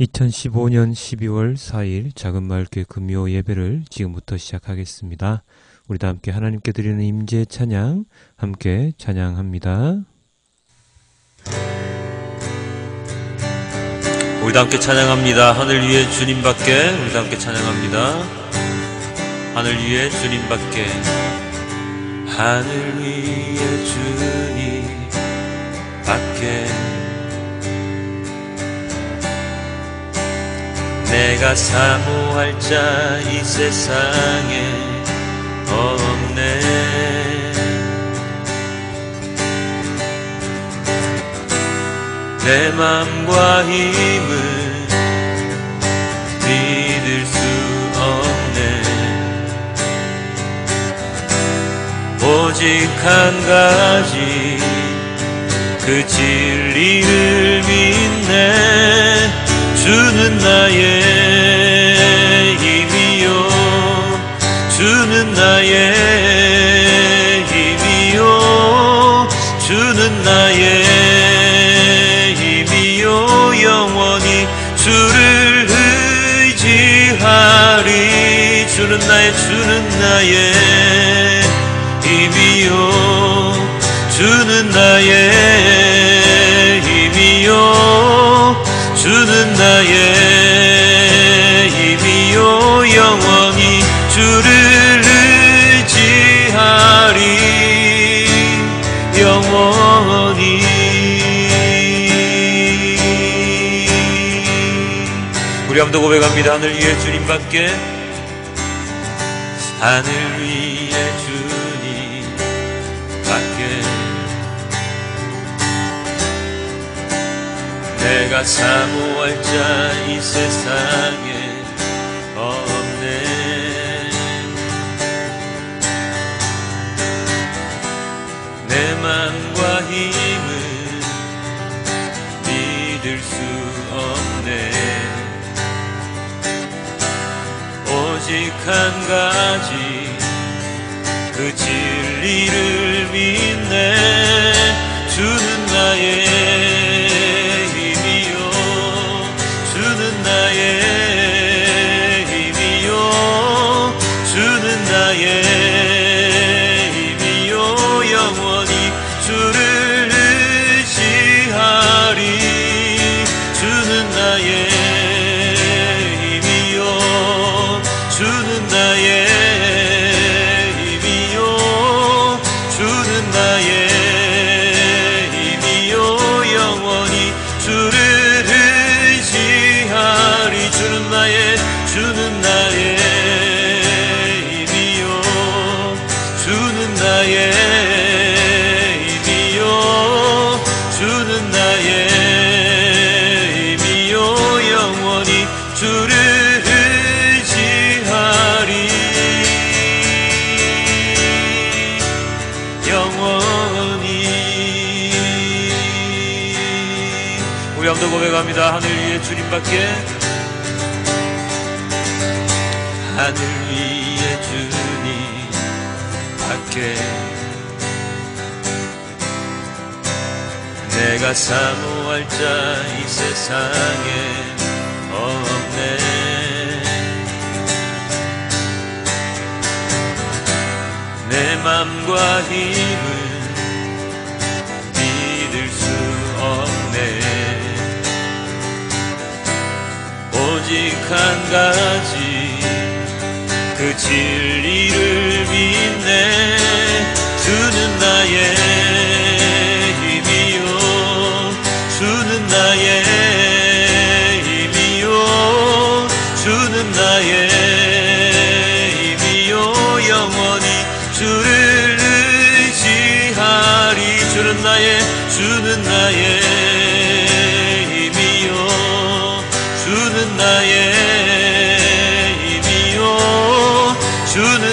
2015년 12월 4일 작은마을교회 금요 예배를 지금부터 시작하겠습니다. 우리 다 함께 하나님께 드리는 임재 찬양 함께 찬양합니다. 우리 다 함께 찬양합니다. 하늘 위에 주님밖에. 우리 다 함께 찬양합니다. 하늘 위에 주님밖에. 하늘 위에 주님밖에. 내가 사모할 자 이 세상에 없네. 내 맘과 힘을 믿을 수 없네. 오직 한 가지 그 진리를 믿네. 주는 나의 힘이요, 주는 나의 힘이요, 주는 나의 힘이요. 영원히 주를 의지하리. 주는 나의 힘이요, 주는 나의 힘이요, 주는 나의 힘이요. 영원히 주를 의지하리. 영원히. 우리 한번 더 고백합니다. 하늘 위에 주님밖에. 하늘 위에 주님밖에. 내가 사모할 자 이 세상에 없네. 내 맘과 힘을 믿을 수 없네. 오직 한 가지 그 진리를 믿네. 주는 나의 고백합니다. 하늘 위에 주님밖에. 하늘 위에 주님밖에. 내가 사모할 자 이 세상에 없네. 내 맘과 힘을 믿을 수 없네. 오직 한 가지 그 진리를 믿네. 주는 나의 힘이요, 주는 나의 힘이요, 주는 나의 힘이요. 영원히 주를 의지하리. 주는 나의 힘이요, 주는 나의 힘이요, 주는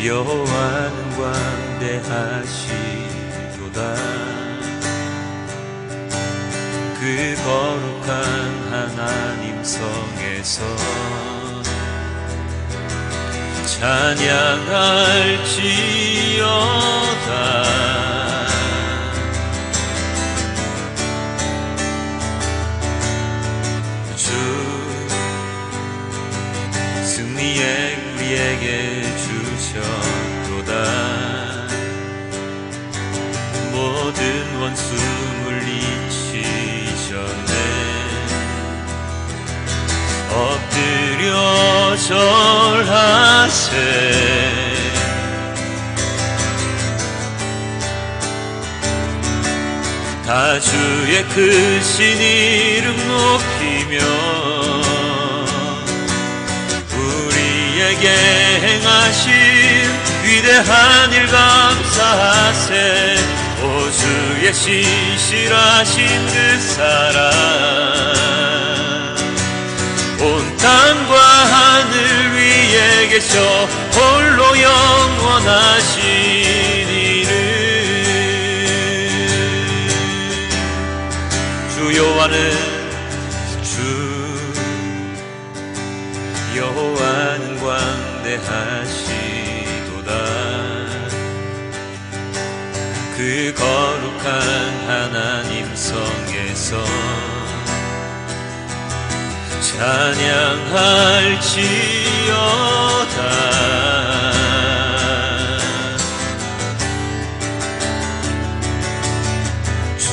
여호와는 광대하시도다. 그 거룩한 하나님 성에서 찬양할지어다. 주 승리에 우리에게 주셨도다. 모든 원수 물리치셨네. 엎드려 절하세. 다 주의 크신 이름 높이며 우리에게 행하신 위대한 일 감사하세. 오 주의 신실하신 그 사랑 온 땅과 하늘 위에 계셔 홀로 영원하신 이름. 주 여호와는 광대하시도다. 그 거룩한 하나님 성에서 찬양할지어다. 주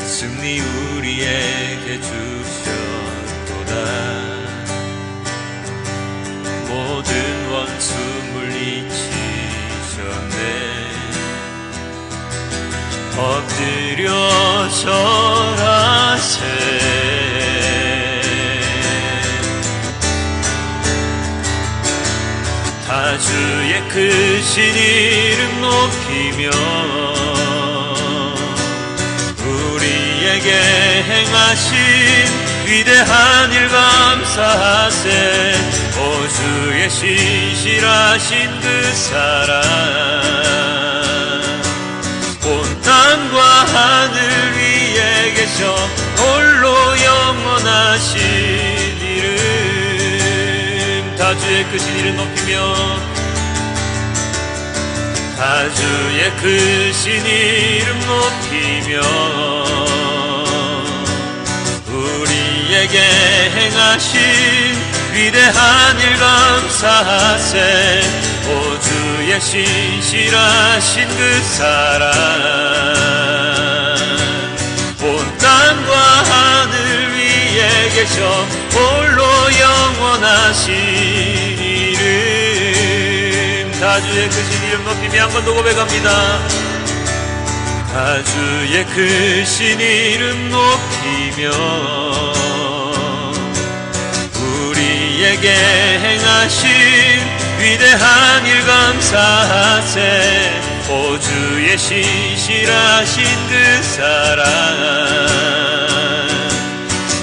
승리 우리에게 주셨도다. 모든 원수 물리치셨네. 엎드려 절하세. 다 주의 크신 이름 높이며 우리에게 행하신 위대한 일 감사하세. 오 주의 신실하신 그 사랑 온 땅과 하늘 위에 계셔 홀로 영원하신 이름. 다 주의 크신 이름 높이며 다 주의 크신 이름 높이며 우리에게 행하신 위대한 일 감사하세. 오 주의 신실하신 그 사랑 온 땅과 하늘 위에 계셔 홀로 영원하신 이름. 다 주의 크신 이름 높이며 한 번 더 고백합니다. 다 주의 크신 이름 높이며 우리에게 행하신 위대한 일 감사하세. 오 주의 신실하신 그 사랑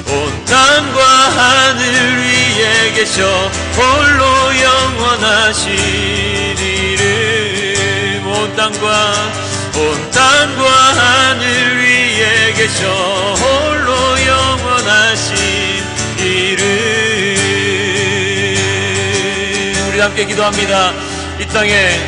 온 땅과 하늘 위에 계셔 홀로 영원하신 이름. 온 땅과 하늘 위에 계셔 홀로 영원하신 이름. 우리 함께 기도합니다. 이 땅에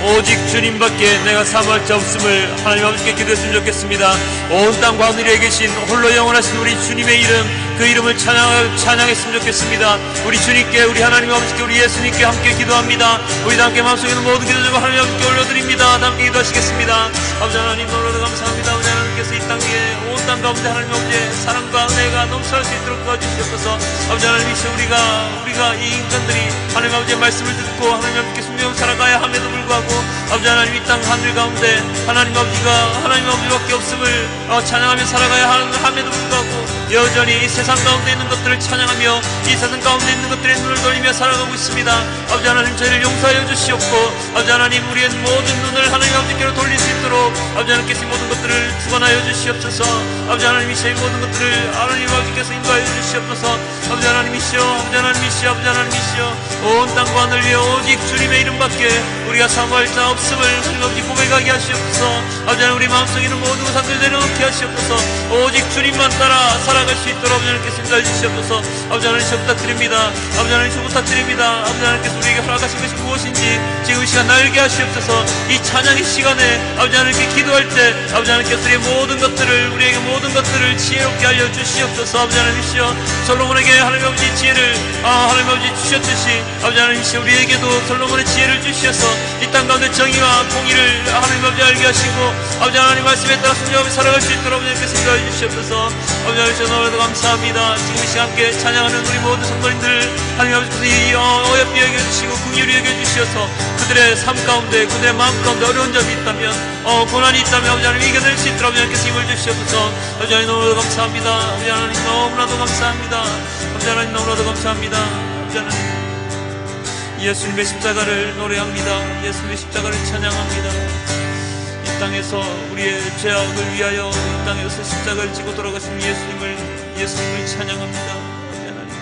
오직 주님밖에 내가 사모할 자 없음을 하나님 아버지께 기도했으면 좋겠습니다. 온 땅과 하늘 위에 계신 홀로 영원하신 우리 주님의 이름, 그 이름을 찬양했으면 좋겠습니다. 우리 주님께, 우리 하나님 아버지께, 우리 예수님께 함께 기도합니다. 우리 함께 마음속에 있는 모든 기도 들고 하나님 아버지께 올려드립니다. 함께 기도하시겠습니다. 아버지 하나님, 너무나도 감사합니다. 아버지 하나님께서 이 땅 위에 온 땅 가운데 하나님 아버지의 사랑과 은혜가 넘쳐날 수 있도록 도와주시옵소서. 아버지 하나님이시여, 우리가 이 인간들이 하나님 아버지의 말씀을 듣고 하나님 아버지께 순종하며 살아가야 함에도 불구하고 아버지 하나님 이 땅 하늘 가운데 하나님 아버지가 하나님 아버지밖에 없음을 찬양하며 살아가야 함에도 불구하고 여전히 이 세상 가운데 있는 것들을 찬양하며 이 세상 가운데 있는 것들에 눈을 돌리며 살아가고 있습니다. 아버지 하나님, 저희를 용서하여 주시옵고 아버지 하나님, 우리의 모든 눈을 하나님 아버지께로 돌릴 수 있도록 아버지 하나님께서 모든 것들을 주관하여 주시옵소서. 아버지 하나님이시여 이 모든 것들을 하나님 아버지께서 인도하여 주시옵소서. 아버지 하나님이시여 아버지 하나님이시여 아버지 하나님이시여 온 땅과 하늘 위에 오직 주님의 이름밖에 우리가 사모할 자 없음을 하나님 아버지 고백하게 하시옵소서. 아버지 하나님 우리 마음속에 있는 모든 우상들 내려놓게 하시옵소서. 오직 주님만 따라 살아갈 수 있도록 아버지 하나님께서 인도해 주시옵소서. 아버지 하나님께서 부탁드립니다. 아버지 하나님께서 부탁드립니다. 아버지 하나님께서 우리에게 허락하신 것이 무엇인지 지금 이 시간 알게 하시옵소서. 이 찬양의 시간에 아버지 하나님께 기도할 때 아버지 하나님께서 우리의 모든 것들을 우리에게 모든 것들을 지혜롭게 알려주시옵소서. 아버지 하나님이시여 솔로몬에게 하나님 아버지 지혜를 하나님 아버지 주셨듯이 아버지 하나님이시여 우리에게도 솔로몬의 지혜를 주셔서 이 땅 가운데 정의와 공의를 하나님 아버지 알게 하시고 아버지 하나님 말씀에 따라 순종하며 살아갈 수 있도록 아버지 하나님께서 인도해 주시옵소서. 아버지 하나님이시여 너무나도 감사합니다. 지금 이 시간 함께 찬양하는 우리 모든 성도님들 하나님 아버지께서 이 어여삐 여겨주시고 긍휼히 여겨주셔서 그들의 삶 가운데 그들의 마음 가운데 어려운 점이 있다면 고난이 있다면 아버지 하나님 이겨낼 수 있도록 아버지 하나님께서 힘을 주시옵소서. 아버지 하나님 너무나도 감사합니다. 아버지 하나님 너무나도 감사합니다. 아버지 하나님 너무나도 감사합니다. 아버지 하나님 예수님의 십자가를 노래합니다. 예수님의 십자가를 찬양합니다. 이 땅에서 우리의 죄악을 위하여 이 땅에서 십자가를 지고 돌아가신 예수님을 찬양합니다. 아버지 하나님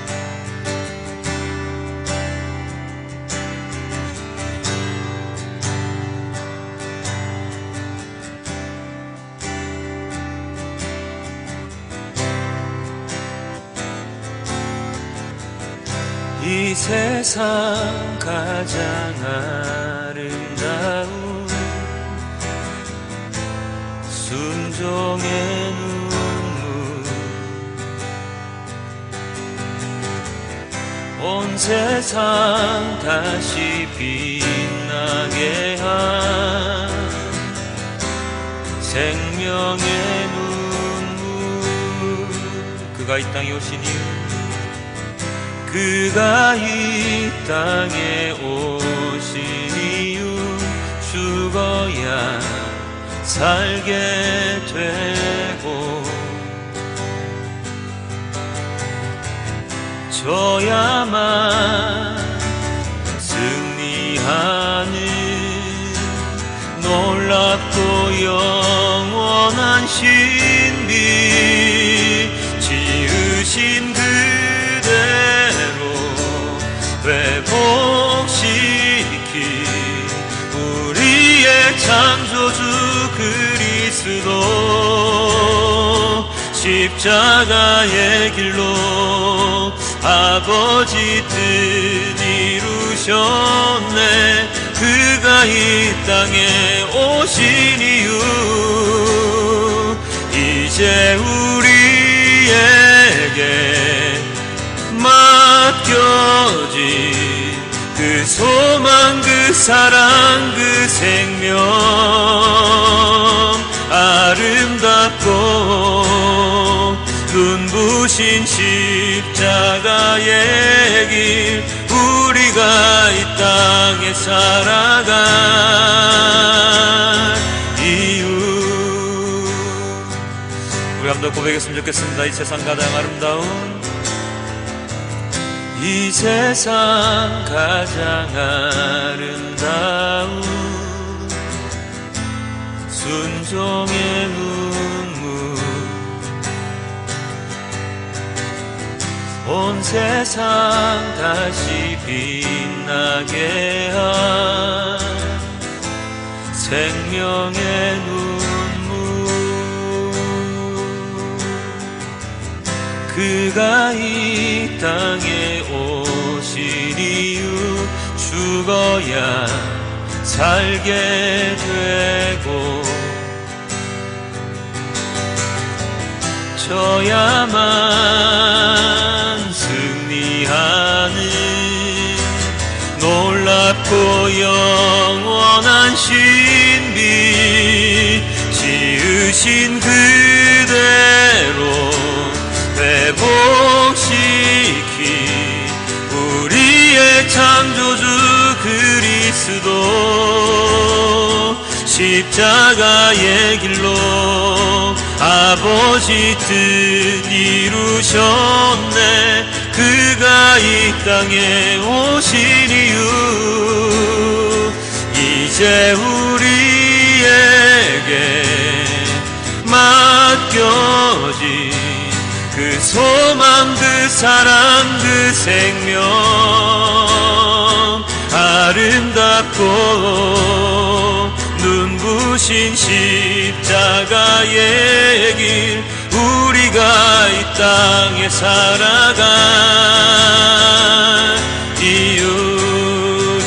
이 세상 가장 아름다운 순종의 눈물 온 세상 다시 빛나게 한 생명의 눈물 그가 이 땅에 오신 이유 그가 이 땅에 오신 이유 죽어야 살게 되고 져야만 승리하는 놀랍고 영원한 신비 지으신 회복시키 우리의 창조주 그리스도 십자가의 길로 아버지 뜻 이루셨네 그가 이 땅에 오신 이유 이제 우리에게 맡겨진 그 소망 그 사랑 그 생명 아름답고 눈부신 십자가의 길 우리가 이 땅에 살아갈 이유 우리 한번 더 고백했으면 좋겠습니다. 이 세상 가장 아름다운 이 세상 가장 아름다운 순종의 눈물 온 세상 다시 빛나게 한 생명의 눈물 그가 이 땅에 오신 이유 죽어야 살게 되고 져야만 승리하는 놀랍고 영원한 신비 지으신 그대로 회복시키 우리의 창조주 그리스도 십자가의 길로 아버지 뜻 이루셨네 그가 이 땅에 오신 이유 이제 우리에게 맡겨 맡겨진 그 소망, 그 사랑, 그 생명, 아름답고 눈부신 십자가의 길, 우리가 이 땅에 살아갈 이유,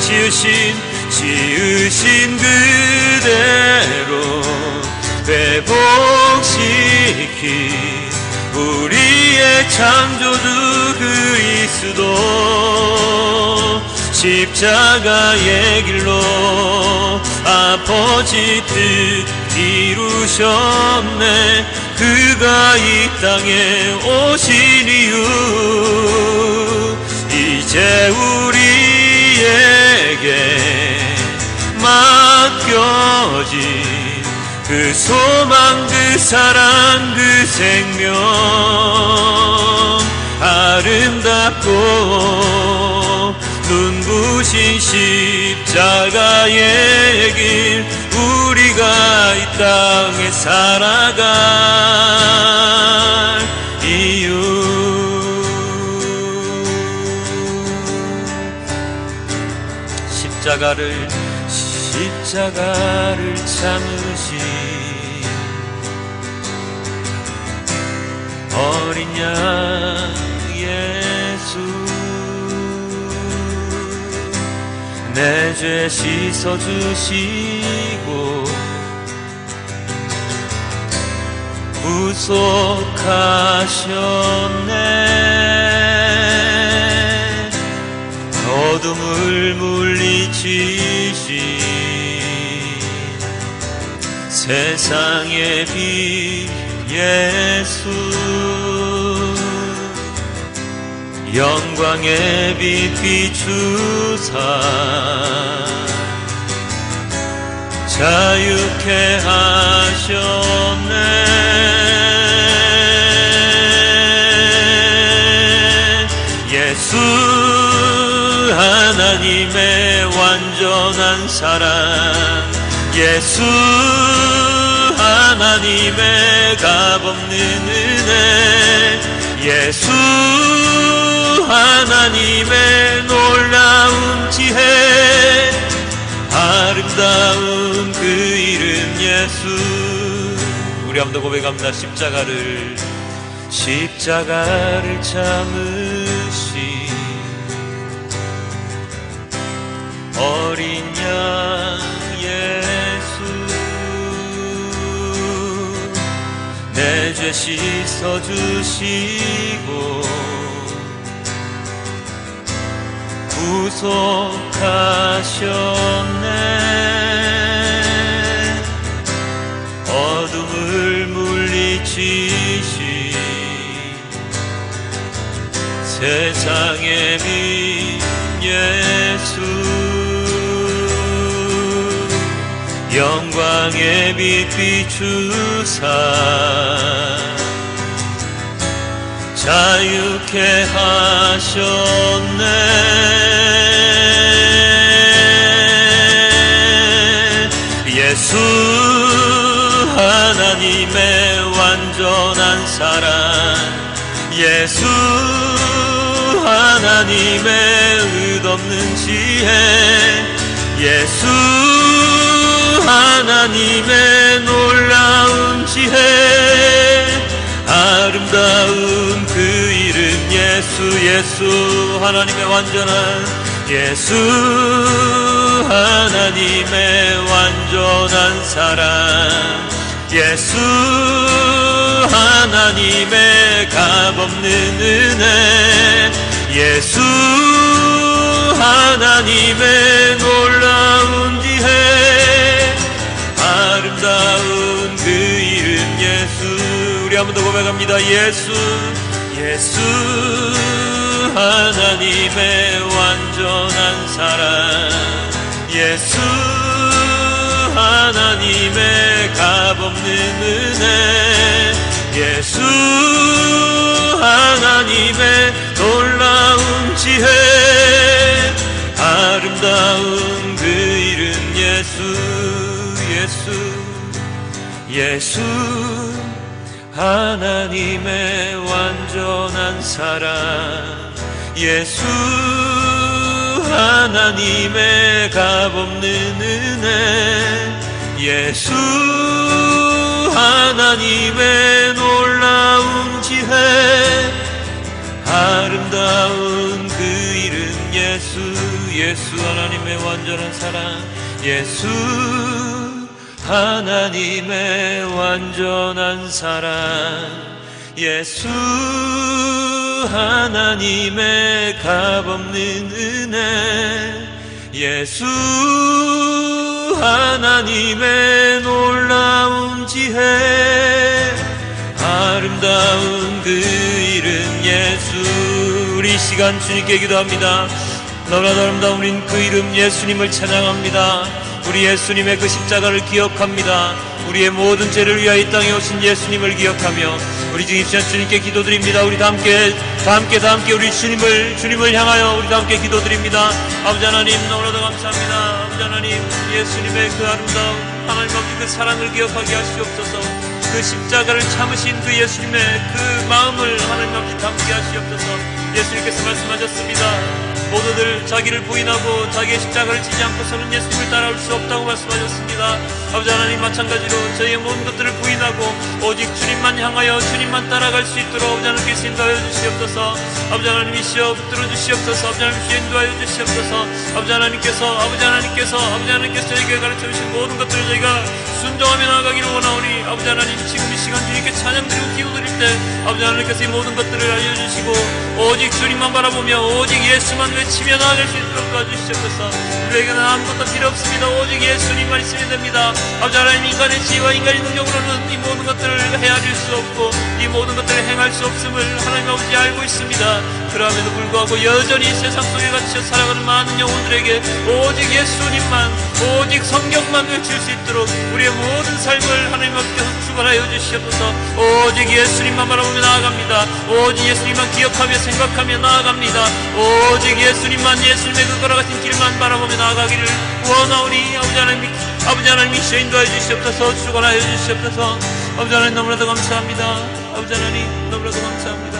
지으신 그대로 회복시킨 우리의 창조주 그리스도, 십자가의 길로 아버지 뜻 이루셨네. 그가 이 땅에 오신 이유, 이제 우리에게 맡겨진 그 소망, 그 사랑, 그 생명, 아름답고 눈부신 십자가의 길, 우리가 이 땅에 살아갈 이유. 십자가를 참으신 어린 양 예수, 내 죄 씻어주시고 구속하셨네. 어둠을 물리치신 세상의 빛 예수, 영광의 빛 비추사 자유케 하셨네. 예수 하나님의 완전한 사랑, 예수 하나님의 값없는 은혜, 예수 하나님의 놀라운 지혜, 아름다운 그 이름 예수. 우리 한번 더 고백합니다. 십자가를 참으신 어린 양 예수, 내 죄 씻어주시고 구속하셨네. 어둠을 물리치신 세상의 빛 예수, 영광의 빛 비추사 자유케 하셨네. 예수 하나님의 완전한 사랑, 예수 하나님의 의없는 지혜, 예수 하나님의 놀라운 지혜, 아름다운 그 이름 예수. 예수 하나님의 완전한, 예수 하나님의 완전한 사랑, 예수 하나님의 값없는 은혜, 예수 하나님의 놀라운 지혜, 아름다운 그 이름 예수. 우리 한 번 더 고백합니다. 예수 하나님의 완전한 사랑, 예수 하나님의 값없는 은혜, 예수 하나님의 놀라운 지혜, 아름다운 그 이름 예수. 예수 하나님의 완전한 사랑 예수 하나님의 값없는 은혜 예수 하나님의 놀라운 지혜 아름다운 그 이름 예수 하나님의 완전한 사랑 예수 하나님의 완전한 사랑 예수 하나님의 값없는 은혜 예수 하나님의 놀라운 지혜 아름다운 그 이름 예수 우리 이 시간 주님께 기도합니다. 너무나도 아름다운 우린 그 이름 예수님을 찬양합니다. 우리 예수님의 그 십자가를 기억합니다. 우리의 모든 죄를 위하여 이 땅에 오신 예수님을 기억하며 우리 지금 이 시간 주님께 기도드립니다. 우리 다 함께 우리 주님을 향하여 우리 다 함께 기도드립니다. 아버지 하나님 너무나도 감사합니다. 아버지 하나님 예수님의 그 아름다운 하나님 아버지 그 사랑을 기억하게 하시옵소서. 그 십자가를 참으신 그 예수님의 그 마음을 하나님 아버지 담게 하시옵소서. 예수님께서 말씀하셨습니다. 모두들 자기를 부인하고 자기의 십자가를 지지 않고서는 예수님을 따라올 수 없다고 말씀하셨습니다. 아버지 하나님 마찬가지로 저희의 모든 것들을 부인하고 오직 주님만 향하여 주님만 따라갈 수 있도록 아버지 하나님께서 인도하여 주시옵소서. 아버지 하나님이시여 붙들어 주시옵소서. 아버지 하나님이시여 인도하여 주시옵소서. 아버지 하나님께서 저에게 가르쳐 주신 모든 것들을 저희가 순종하며 나아가기를 원하오니 아버지 하나님 지금 이 시간 주님께 찬양드리고 기도드릴 때 아버지 하나님께서 이 모든 것들을 알려주시고 오직 주님만 바라보며 오직 예수만 외치며 나아갈 수 있도록 도와주시옵소서. 우리에게는 아무것도 필요 없습니다. 오직 예수님만 있으면 됩니다. 아버지 하나님 인간의 지혜와 인간의 능력으로는 이 모든 것들을 헤아릴 수 없고 이 모든 것들을 행할 수 없음을 하나님 아버지 알고 있습니다. 그럼에도 불구하고 여전히 세상 속에 갇혀 살아가는 많은 영혼들에게 오직 예수님만 오직 성경만 외칠 수 있도록 우리의 모든 삶을 하나님 아버지께서 주관하여 주시옵소서. 오직 예수님만 바라보며 나아갑니다. 오직 예수님만 기억하며 생각하며 나아갑니다. 오직 예수님만 예수님의 그 걸어가신 길만 바라보며 나아가기를 원하오니 아버지 하나님이시여 인도하여 주시옵소서. 주관하여 주시옵소서. 아버지 하나님 너무나도 감사합니다. 아버지 하나님 너무나도 감사합니다.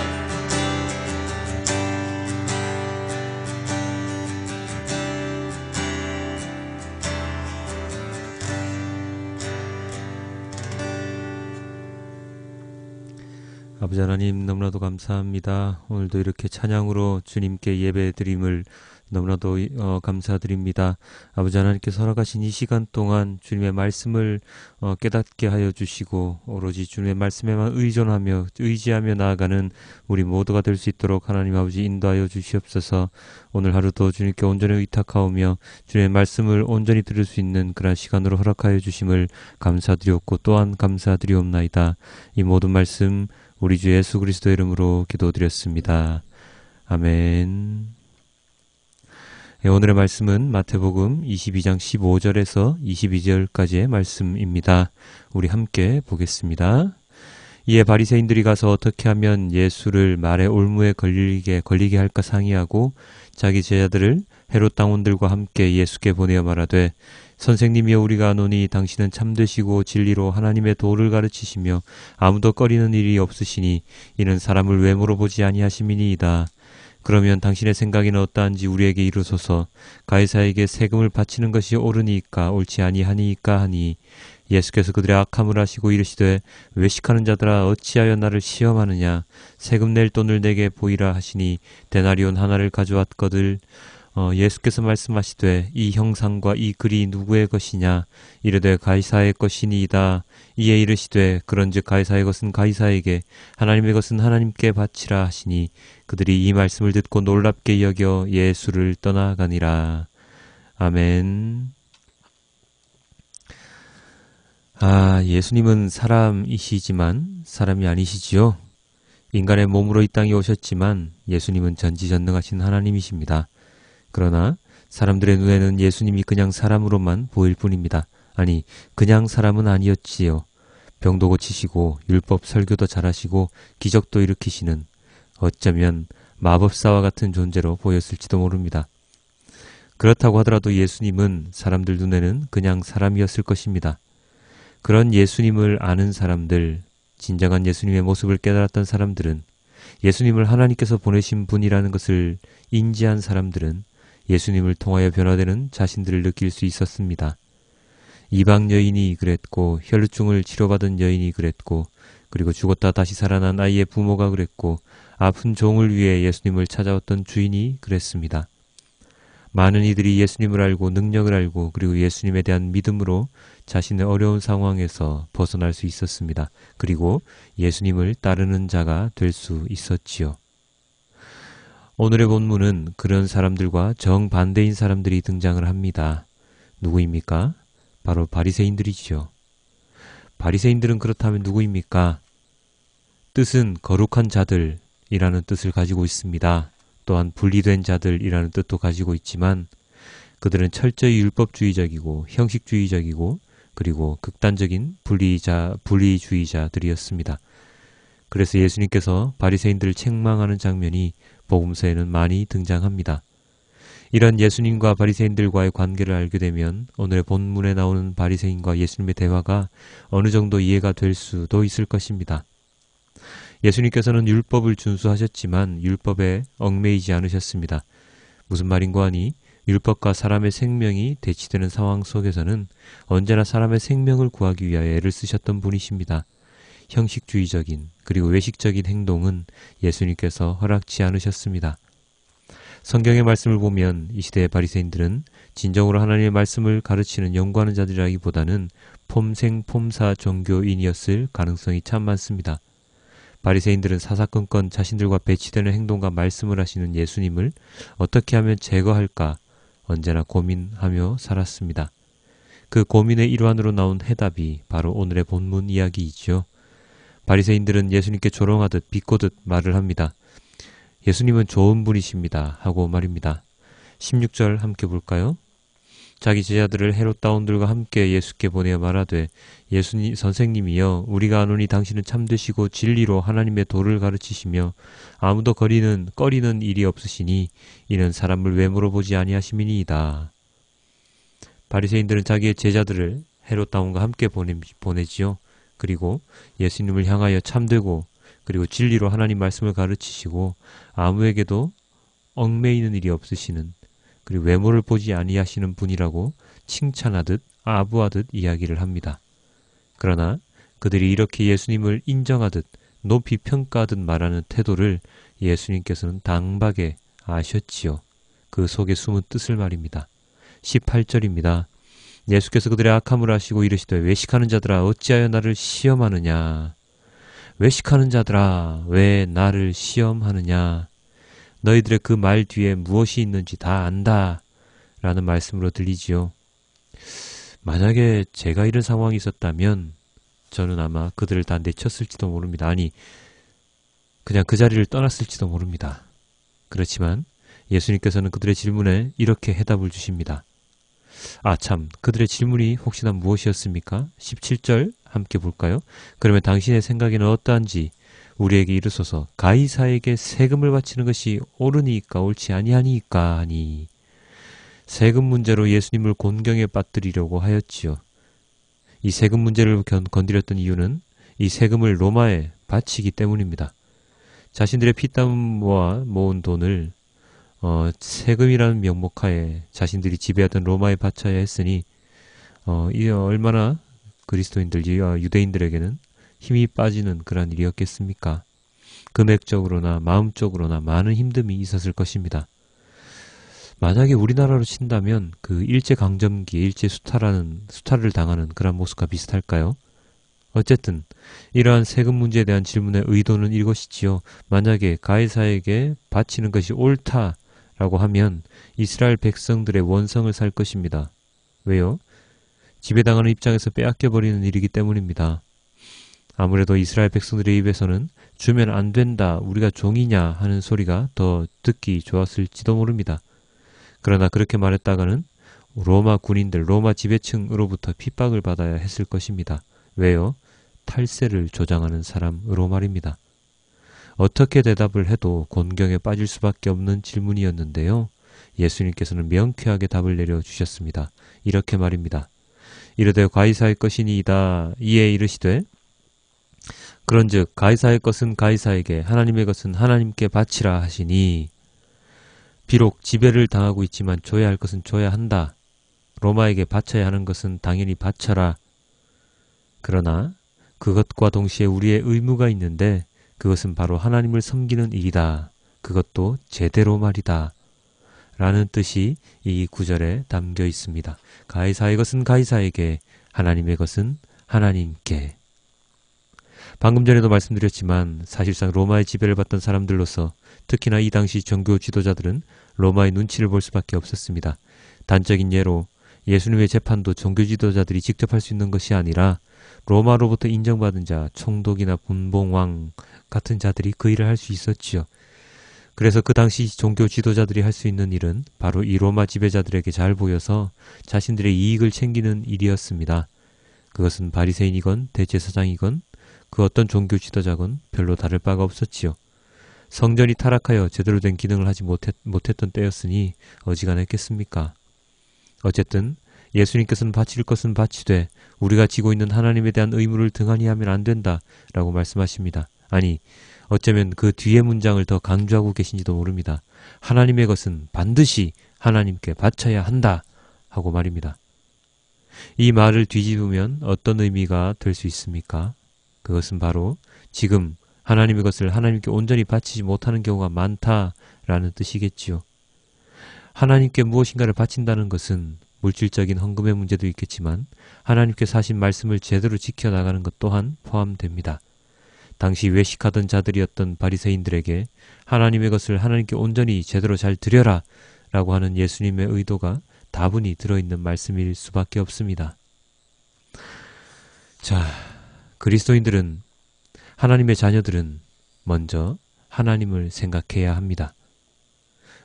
아버지 하나님 너무나도 감사합니다. 오늘도 이렇게 찬양으로 주님께 예배드림을 너무나도 감사드립니다. 아버지 하나님께서 허락하신 이 시간 동안 주님의 말씀을 깨닫게 하여 주시고 오로지 주님의 말씀에만 의지하며 나아가는 우리 모두가 될 수 있도록 하나님 아버지 인도하여 주시옵소서. 오늘 하루도 주님께 온전히 의탁하오며 주님의 말씀을 온전히 들을 수 있는 그런 시간으로 허락하여 주심을 감사드리옵고 또한 감사드리옵나이다. 이 모든 말씀 우리 주 예수 그리스도의 이름으로 기도드렸습니다. 아멘. 오늘의 말씀은 마태복음 22장 15절에서 22절까지의 말씀입니다. 우리 함께 보겠습니다. 이에 바리새인들이 가서 어떻게 하면 예수를 말의 올무에 걸리게 할까 상의하고 자기 제자들을 헤롯 당원들과 함께 예수께 보내어 말하되 선생님이여 우리가 아노니 당신은 참되시고 진리로 하나님의 도를 가르치시며 아무도 꺼리는 일이 없으시니 이는 사람을 외모로 보지 아니하심이니이다. 그러면 당신의 생각에는 어떠한지 우리에게 이르소서. 가이사에게 세금을 바치는 것이 옳으니까 옳지 아니하니까 하니 예수께서 그들의 악함을 아시고 이르시되 외식하는 자들아 어찌하여 나를 시험하느냐. 세금 낼 돈을 내게 보이라 하시니 데나리온 하나를 가져왔거늘 예수께서 말씀하시되 이 형상과 이 글이 누구의 것이냐. 이르되 가이사의 것이니이다. 이에 이르시되 그런즉 가이사의 것은 가이사에게 하나님의 것은 하나님께 바치라 하시니 그들이 이 말씀을 듣고 놀랍게 여겨 예수를 떠나가니라. 아멘. 예수님은 사람이시지만 사람이 아니시지요. 인간의 몸으로 이 땅에 오셨지만 예수님은 전지전능하신 하나님이십니다. 그러나 사람들의 눈에는 예수님이 그냥 사람으로만 보일 뿐입니다. 아니, 그냥 사람은 아니었지요. 병도 고치시고 율법 설교도 잘하시고 기적도 일으키시는 어쩌면 마법사와 같은 존재로 보였을지도 모릅니다. 그렇다고 하더라도 예수님은 사람들 눈에는 그냥 사람이었을 것입니다. 그런 예수님을 아는 사람들, 그런 예수님을 진정한 예수님의 모습을 깨달았던 사람들은, 예수님을 하나님께서 보내신 분이라는 것을 인지한 사람들은 예수님을 통하여 변화되는 자신들을 느낄 수 있었습니다. 이방 여인이 그랬고, 혈루증을 치료받은 여인이 그랬고, 그리고 죽었다 다시 살아난 아이의 부모가 그랬고, 아픈 종을 위해 예수님을 찾아왔던 주인이 그랬습니다. 많은 이들이 예수님을 알고 능력을 알고 그리고 예수님에 대한 믿음으로 자신의 어려운 상황에서 벗어날 수 있었습니다. 그리고 예수님을 따르는 자가 될 수 있었지요. 오늘의 본문은 그런 사람들과 정반대인 사람들이 등장을 합니다. 누구입니까? 바로 바리새인들이지요. 바리새인들은 그렇다면 누구입니까? 뜻은 거룩한 자들이라는 뜻을 가지고 있습니다. 또한 분리된 자들이라는 뜻도 가지고 있지만 그들은 철저히 율법주의적이고 형식주의적이고 그리고 극단적인 분리주의자들이었습니다. 그래서 예수님께서 바리새인들을 책망하는 장면이 복음서에는 많이 등장합니다. 이런 예수님과 바리새인들과의 관계를 알게 되면 오늘의 본문에 나오는 바리새인과 예수님의 대화가 어느 정도 이해가 될 수도 있을 것입니다. 예수님께서는 율법을 준수하셨지만 율법에 얽매이지 않으셨습니다. 무슨 말인고 하니 율법과 사람의 생명이 대치되는 상황 속에서는 언제나 사람의 생명을 구하기 위하여 애를 쓰셨던 분이십니다. 형식주의적인 그리고 외식적인 행동은 예수님께서 허락지 않으셨습니다. 성경의 말씀을 보면 이 시대의 바리새인들은 진정으로 하나님의 말씀을 가르치는 연구하는 자들이라기보다는 폼생폼사 종교인이었을 가능성이 참 많습니다. 바리새인들은 사사건건 자신들과 배치되는 행동과 말씀을 하시는 예수님을 어떻게 하면 제거할까 언제나 고민하며 살았습니다. 그 고민의 일환으로 나온 해답이 바로 오늘의 본문 이야기이지요. 바리새인들은 예수님께 조롱하듯 비꼬듯 말을 합니다. 예수님은 좋은 분이십니다 하고 말입니다. 16절 함께 볼까요? 자기 제자들을 헤롯다운들과 함께 예수께 보내어 말하되 예수님 선생님이여 우리가 아노니 당신은 참되시고 진리로 하나님의 도를 가르치시며 아무도 꺼리는 일이 없으시니 이는 사람을 왜 물어보지 아니하심이니이다. 바리새인들은 자기의 제자들을 헤롯다운과 함께 보내지요. 그리고 예수님을 향하여 참되고 그리고 진리로 하나님 말씀을 가르치시고 아무에게도 얽매이는 일이 없으시는 그리고 외모를 보지 아니하시는 분이라고 칭찬하듯 아부하듯 이야기를 합니다. 그러나 그들이 이렇게 예수님을 인정하듯 높이 평가하듯 말하는 태도를 예수님께서는 당박에 아셨지요. 그 속에 숨은 뜻을 말입니다. 18절입니다. 예수께서 그들의 악함을 아시고 이르시되 외식하는 자들아 어찌하여 나를 시험하느냐. 외식하는 자들아 왜 나를 시험하느냐. 너희들의 그 말 뒤에 무엇이 있는지 다 안다 라는 말씀으로 들리지요. 만약에 제가 이런 상황이 있었다면 저는 아마 그들을 다 내쳤을지도 모릅니다. 아니 그냥 그 자리를 떠났을지도 모릅니다. 그렇지만 예수님께서는 그들의 질문에 이렇게 해답을 주십니다. 참, 그들의 질문이 혹시나 무엇이었습니까? 17절 함께 볼까요? 그러면 당신의 생각에는 어떠한지 우리에게 이르소서. 가이사에게 세금을 바치는 것이 옳으니까 옳지 아니하니까 하니. 세금 문제로 예수님을 곤경에 빠뜨리려고 하였지요. 이 세금 문제를 건드렸던 이유는 이 세금을 로마에 바치기 때문입니다. 자신들의 피땀 모은 돈을 세금이라는 명목하에 자신들이 지배하던 로마에 바쳐야 했으니 이 얼마나 그리스도인들, 유대인들에게는 힘이 빠지는 그런 일이었겠습니까? 금액적으로나 마음적으로나 많은 힘듦이 있었을 것입니다. 만약에 우리나라로 친다면 그 일제강점기, 수탈을 당하는 그런 모습과 비슷할까요? 어쨌든 이러한 세금 문제에 대한 질문의 의도는 이것이지요. 만약에 가이사에게 바치는 것이 옳다라고 하면 이스라엘 백성들의 원성을 살 것입니다. 왜요? 지배당하는 입장에서 빼앗겨버리는 일이기 때문입니다. 아무래도 이스라엘 백성들의 입에서는 주면 안 된다, 우리가 종이냐 하는 소리가 더 듣기 좋았을지도 모릅니다. 그러나 그렇게 말했다가는 로마 군인들, 로마 지배층으로부터 핍박을 받아야 했을 것입니다. 왜요? 탈세를 조장하는 사람으로 말입니다. 어떻게 대답을 해도 곤경에 빠질 수밖에 없는 질문이었는데요. 예수님께서는 명쾌하게 답을 내려주셨습니다. 이렇게 말입니다. 이르되 가이사의 것이니이다. 이에 이르시되 그런즉 가이사의 것은 가이사에게 하나님의 것은 하나님께 바치라 하시니 비록 지배를 당하고 있지만 줘야 할 것은 줘야 한다. 로마에게 바쳐야 하는 것은 당연히 바쳐라. 그러나 그것과 동시에 우리의 의무가 있는데 그것은 바로 하나님을 섬기는 일이다. 그것도 제대로 말이다. 라는 뜻이 이 구절에 담겨 있습니다. 가이사의 것은 가이사에게, 하나님의 것은 하나님께. 방금 전에도 말씀드렸지만 사실상 로마의 지배를 받던 사람들로서 특히나 이 당시 종교 지도자들은 로마의 눈치를 볼 수밖에 없었습니다. 단적인 예로 예수님의 재판도 종교 지도자들이 직접 할 수 있는 것이 아니라 로마로부터 인정받은 자, 총독이나 분봉왕 같은 자들이 그 일을 할 수 있었지요. 그래서 그 당시 종교 지도자들이 할 수 있는 일은 바로 이 로마 지배자들에게 잘 보여서 자신들의 이익을 챙기는 일이었습니다. 그것은 바리새인이건 대제사장이건 그 어떤 종교 지도자건 별로 다를 바가 없었지요. 성전이 타락하여 제대로 된 기능을 하지 못했던 때였으니 어지간했겠습니까? 어쨌든 예수님께서는 바칠 것은 바치되 우리가 지고 있는 하나님에 대한 의무를 등한히 하면 안 된다 라고 말씀하십니다. 아니, 어쩌면 그 뒤의 문장을 더 강조하고 계신지도 모릅니다. 하나님의 것은 반드시 하나님께 바쳐야 한다 하고 말입니다. 이 말을 뒤집으면 어떤 의미가 될 수 있습니까? 그것은 바로 지금 하나님의 것을 하나님께 온전히 바치지 못하는 경우가 많다라는 뜻이겠지요. 하나님께 무엇인가를 바친다는 것은 물질적인 헌금의 문제도 있겠지만 하나님께서 하신 말씀을 제대로 지켜나가는 것 또한 포함됩니다. 당시 외식하던 자들이었던 바리새인들에게 하나님의 것을 하나님께 온전히 제대로 잘 드려라 라고 하는 예수님의 의도가 다분히 들어있는 말씀일 수밖에 없습니다. 자, 그리스도인들은, 하나님의 자녀들은 먼저 하나님을 생각해야 합니다.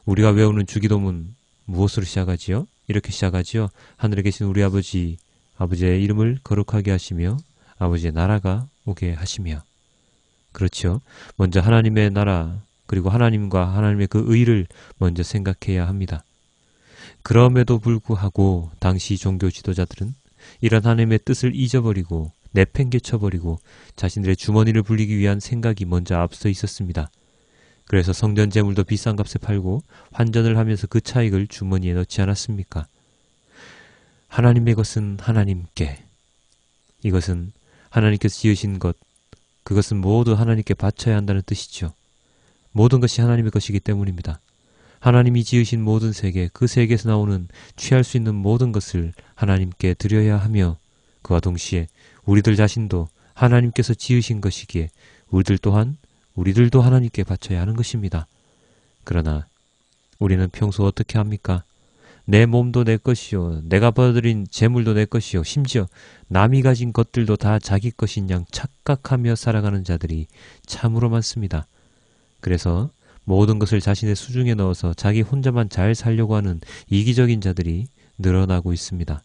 우리가 외우는 주기도문 무엇으로 시작하지요? 이렇게 시작하지요. 하늘에 계신 우리 아버지, 아버지의 이름을 거룩하게 하시며 아버지의 나라가 오게 하시며. 그렇죠. 먼저 하나님의 나라, 그리고 하나님과 하나님의 그 의를 먼저 생각해야 합니다. 그럼에도 불구하고 당시 종교 지도자들은 이런 하나님의 뜻을 잊어버리고 내팽개쳐버리고 자신들의 주머니를 불리기 위한 생각이 먼저 앞서 있었습니다. 그래서 성전 제물도 비싼 값에 팔고 환전을 하면서 그 차익을 주머니에 넣지 않았습니까? 하나님의 것은 하나님께, 이것은 하나님께서 지으신 것, 그것은 모두 하나님께 바쳐야 한다는 뜻이죠. 모든 것이 하나님의 것이기 때문입니다. 하나님이 지으신 모든 세계, 그 세계에서 나오는 취할 수 있는 모든 것을 하나님께 드려야 하며 그와 동시에 우리들 자신도 하나님께서 지으신 것이기에 우리들도 하나님께 바쳐야 하는 것입니다. 그러나 우리는 평소 어떻게 합니까? 내 몸도 내 것이요, 내가 벌어들인 재물도 내 것이요, 심지어 남이 가진 것들도 다 자기 것인 양 착각하며 살아가는 자들이 참으로 많습니다. 그래서 모든 것을 자신의 수중에 넣어서 자기 혼자만 잘 살려고 하는 이기적인 자들이 늘어나고 있습니다.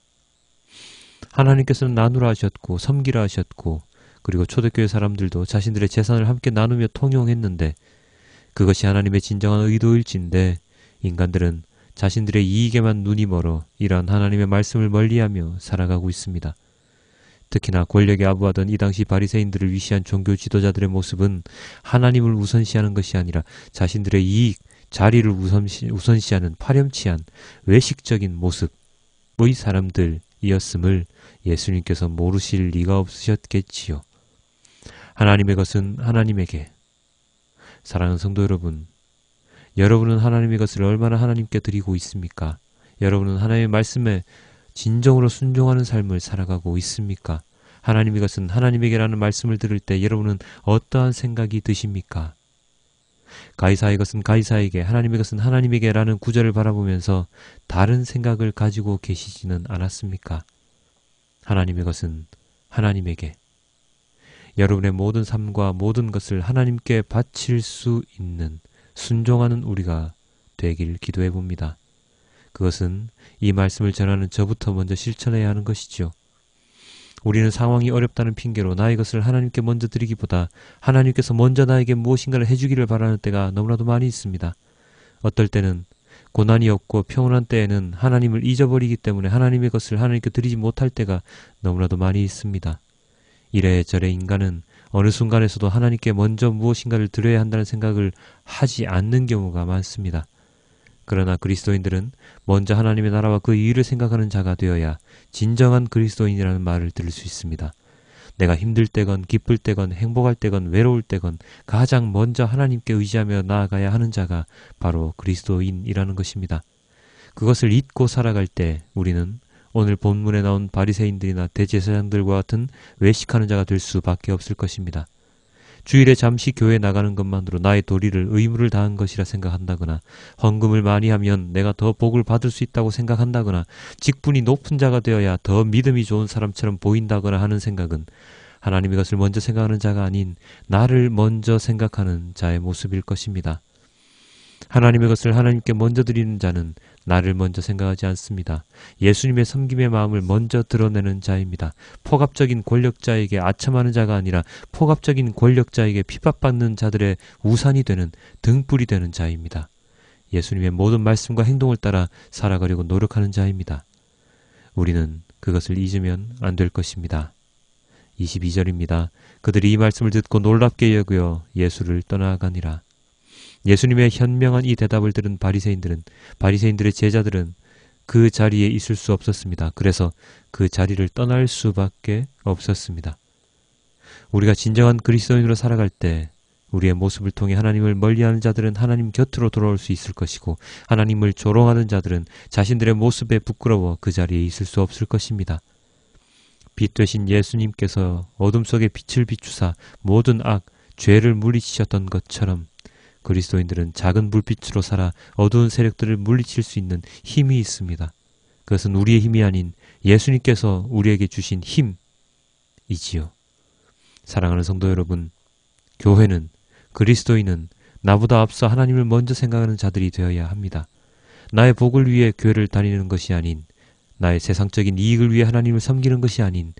하나님께서는 나누라 하셨고 섬기라 하셨고 그리고 초대교회 사람들도 자신들의 재산을 함께 나누며 통용했는데 그것이 하나님의 진정한 의도일진데 인간들은 자신들의 이익에만 눈이 멀어 이러한 하나님의 말씀을 멀리하며 살아가고 있습니다. 특히나 권력에 아부하던 이 당시 바리새인들을 위시한 종교 지도자들의 모습은 하나님을 우선시하는 것이 아니라 자신들의 이익, 자리를 우선시하는 파렴치한 외식적인 모습의 사람들이었음을 예수님께서 모르실 리가 없으셨겠지요. 하나님의 것은 하나님에게. 사랑하는 성도 여러분, 여러분은 하나님의 것을 얼마나 하나님께 드리고 있습니까? 여러분은 하나님의 말씀에 진정으로 순종하는 삶을 살아가고 있습니까? 하나님의 것은 하나님에게라는 말씀을 들을 때 여러분은 어떠한 생각이 드십니까? 가이사의 것은 가이사에게, 하나님의 것은 하나님에게라는 구절을 바라보면서 다른 생각을 가지고 계시지는 않았습니까? 하나님의 것은 하나님에게. 여러분의 모든 삶과 모든 것을 하나님께 바칠 수 있는 순종하는 우리가 되길 기도해 봅니다. 그것은 이 말씀을 전하는 저부터 먼저 실천해야 하는 것이죠. 우리는 상황이 어렵다는 핑계로 나의 것을 하나님께 먼저 드리기보다 하나님께서 먼저 나에게 무엇인가를 해주기를 바라는 때가 너무나도 많이 있습니다. 어떨 때는 고난이 없고 평온한 때에는 하나님을 잊어버리기 때문에 하나님의 것을 하나님께 드리지 못할 때가 너무나도 많이 있습니다. 이래저래 인간은 어느 순간에서도 하나님께 먼저 무엇인가를 드려야 한다는 생각을 하지 않는 경우가 많습니다. 그러나 그리스도인들은 먼저 하나님의 나라와 그 의를 생각하는 자가 되어야 진정한 그리스도인이라는 말을 들을 수 있습니다. 내가 힘들 때건 기쁠 때건 행복할 때건 외로울 때건 가장 먼저 하나님께 의지하며 나아가야 하는 자가 바로 그리스도인이라는 것입니다. 그것을 잊고 살아갈 때 우리는 오늘 본문에 나온 바리새인들이나 대제사장들과 같은 외식하는 자가 될 수밖에 없을 것입니다. 주일에 잠시 교회에 나가는 것만으로 나의 도리를 의무를 다한 것이라 생각한다거나 헌금을 많이 하면 내가 더 복을 받을 수 있다고 생각한다거나 직분이 높은 자가 되어야 더 믿음이 좋은 사람처럼 보인다거나 하는 생각은 하나님의 것을 먼저 생각하는 자가 아닌 나를 먼저 생각하는 자의 모습일 것입니다. 하나님의 것을 하나님께 먼저 드리는 자는 나를 먼저 생각하지 않습니다. 예수님의 섬김의 마음을 먼저 드러내는 자입니다. 포갑적인 권력자에게 아첨하는 자가 아니라 포갑적인 권력자에게 핍박받는 자들의 우산이 되는 등불이 되는 자입니다. 예수님의 모든 말씀과 행동을 따라 살아가려고 노력하는 자입니다. 우리는 그것을 잊으면 안 될 것입니다. 22절입니다. 그들이 이 말씀을 듣고 놀랍게 여겨 예수를 떠나가니라. 예수님의 현명한 이 대답을 들은 바리새인들의 제자들은 그 자리에 있을 수 없었습니다. 그래서 그 자리를 떠날 수밖에 없었습니다. 우리가 진정한 그리스도인으로 살아갈 때 우리의 모습을 통해 하나님을 멀리하는 자들은 하나님 곁으로 돌아올 수 있을 것이고 하나님을 조롱하는 자들은 자신들의 모습에 부끄러워 그 자리에 있을 수 없을 것입니다. 빛 되신 예수님께서 어둠 속에 빛을 비추사 모든 악, 죄를 물리치셨던 것처럼 그리스도인들은 작은 불빛으로 살아 어두운 세력들을 물리칠 수 있는 힘이 있습니다. 그것은 우리의 힘이 아닌 예수님께서 우리에게 주신 힘이지요. 사랑하는 성도 여러분, 교회는, 그리스도인은 나보다 앞서 하나님을 먼저 생각하는 자들이 되어야 합니다. 나의 복을 위해 교회를 다니는 것이 아닌, 나의 세상적인 이익을 위해 하나님을 섬기는 것이 아닌,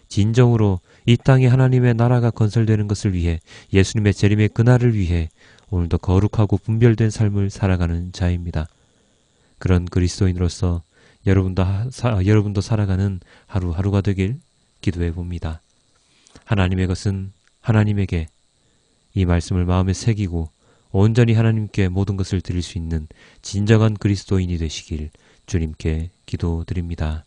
진정으로 이 땅에 하나님의 나라가 건설되는 것을 위해 예수님의 재림의 그날을 위해 오늘도 거룩하고 분별된 삶을 살아가는 자입니다. 그런 그리스도인으로서 여러분도 살아가는 하루하루가 되길 기도해 봅니다. 하나님의 것은 하나님에게 이 말씀을 마음에 새기고 온전히 하나님께 모든 것을 드릴 수 있는 진정한 그리스도인이 되시길 주님께 기도드립니다.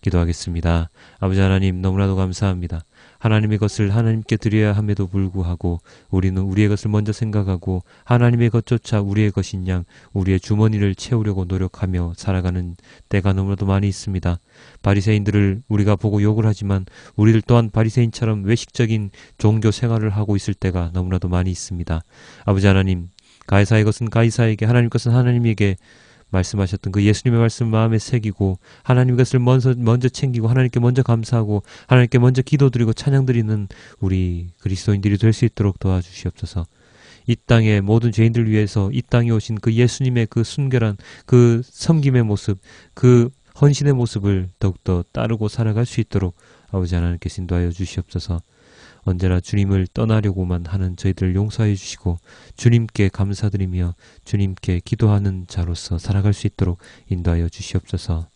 기도하겠습니다. 아버지 하나님, 너무나도 감사합니다. 하나님의 것을 하나님께 드려야 함에도 불구하고 우리는 우리의 것을 먼저 생각하고 하나님의 것조차 우리의 것인 양 우리의 주머니를 채우려고 노력하며 살아가는 때가 너무나도 많이 있습니다. 바리새인들을 우리가 보고 욕을 하지만 우리들 또한 바리새인처럼 외식적인 종교 생활을 하고 있을 때가 너무나도 많이 있습니다. 아버지 하나님, 가이사의 것은 가이사에게, 하나님 것은 하나님에게 말씀하셨던 그 예수님의 말씀 마음에 새기고 하나님 것을 먼저 챙기고 하나님께 먼저 감사하고 하나님께 먼저 기도드리고 찬양드리는 우리 그리스도인들이 될 수 있도록 도와주시옵소서. 이 땅의 모든 죄인들 위해서 이 땅에 오신 그 예수님의 그 순결한 그 섬김의 모습, 그 헌신의 모습을 더욱더 따르고 살아갈 수 있도록 아버지 하나님께서 인도하여 주시옵소서. 언제나 주님을 떠나려고만 하는 저희들을 용서해 주시고 주님께 감사드리며 주님께 기도하는 자로서 살아갈 수 있도록 인도하여 주시옵소서.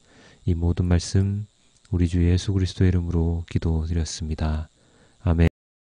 이 모든 말씀 우리 주 예수 그리스도의 이름으로 기도드렸습니다.